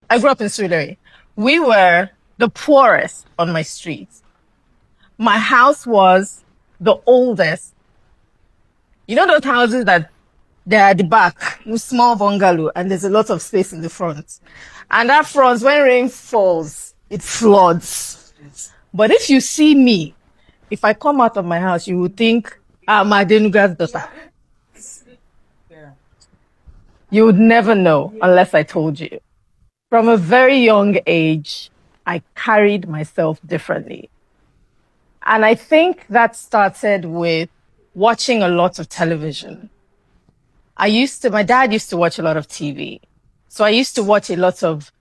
I grew up in Sweden. We were the poorest on my street. My house was the oldest. You know those houses that they're at the back, with small bungalow, and there's a lot of space in the front. And that front, when rain falls, it floods. But if you see me, if I come out of my house, you would think I'm Adenuga's daughter. You would never know unless I told you. From a very young age, I carried myself differently. And I think that started with watching a lot of television. My dad used to watch a lot of TV. So I used to watch a lot of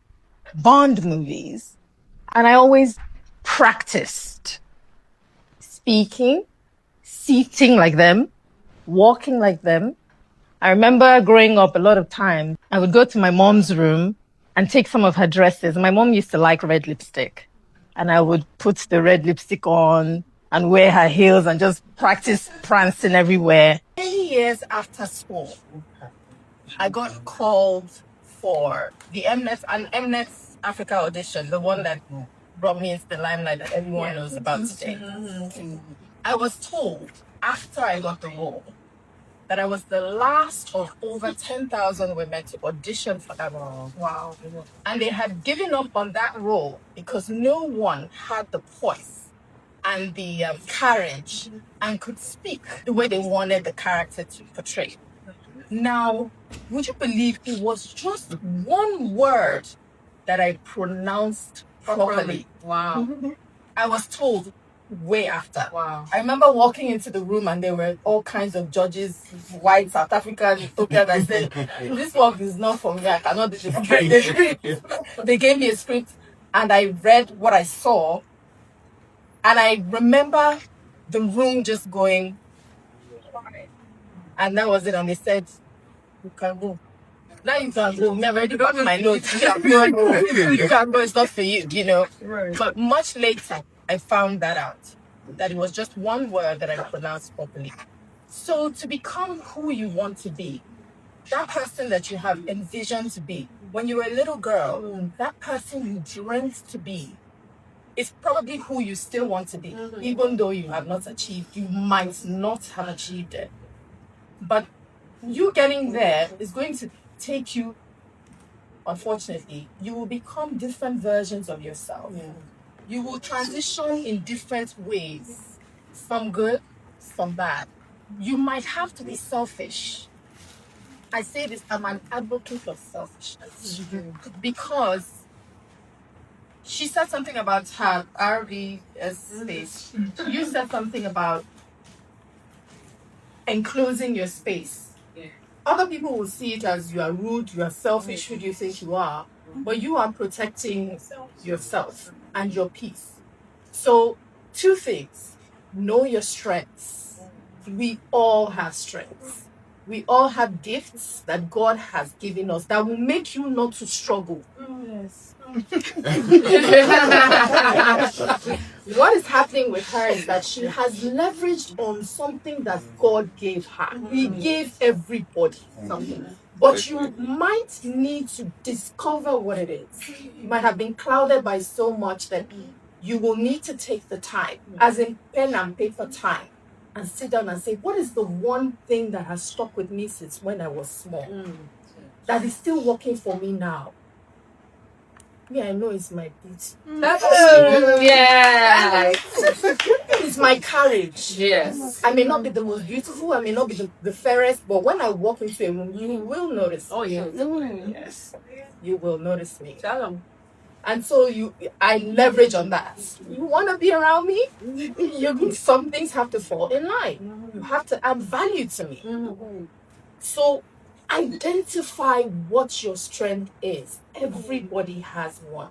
Bond movies. And I always practiced speaking, sitting like them, walking like them. I remember growing up a lot of times, I would go to my mom's room and take some of her dresses. My mom used to like red lipstick. And I would put the red lipstick on and wear her heels and just practice prancing everywhere. 10 years after school, I got called for the Mnet Africa audition, the one that brought me into the limelight that everyone knows about today. I was told after I got the role that I was the last of over 10,000 women to audition for that role. Wow. And they had given up on that role because no one had the voice and the courage and could speak the way they wanted the character to portray. Now, would you believe it was just one word that I pronounced properly? Wow. I was told way after. Wow. I remember walking into the room and there were all kinds of judges, white, South African, Ethiopian, that said, this work is not for me, I cannot do this. They gave me a script and I read what I saw. And I remember the room just going, and that was it. And they said, you can go. Now you can go. I've already got my notes. You can go. It's not for you, you know. Right. But much later, I found that out. That it was just one word that I pronounced properly. So to become who you want to be, that person that you have envisioned to be, when you were a little girl, that person you dreamt to be, is probably who you still want to be, even though you have not achieved, you might not have achieved it. But you getting there is going to take you, unfortunately, you will become different versions of yourself. Yeah. You will transition in different ways, some good, some bad. You might have to be selfish. I say this, I'm an advocate of selfishness because she said something about her RVS space. You said something about enclosing your space. Yeah. Other people will see it as you are rude, you are selfish, who do you think you are? But you are protecting yourself and your peace. So, two things. Know your strengths. We all have strengths. We all have gifts that God has given us that will make you not to struggle. Yes. What is happening with her is that she has leveraged on something that God gave her. He gave everybody something. But you might need to discover what it is. You might have been clouded by so much that you will need to take the time, as in pen and paper time, and sit down and say, what is the one thing that has stuck with me since when I was small that is still working for me now? Me, I know it's my beauty. Yeah. It's my courage. Yes. I may not be the most beautiful, I may not be the fairest, but when I walk into a room, you will notice. Oh, yeah. Yes. You will notice me. Tell them. And so I leverage on that. You want to be around me? Some things have to fall in line. You have to add value to me. So identify what your strength is. Everybody has one.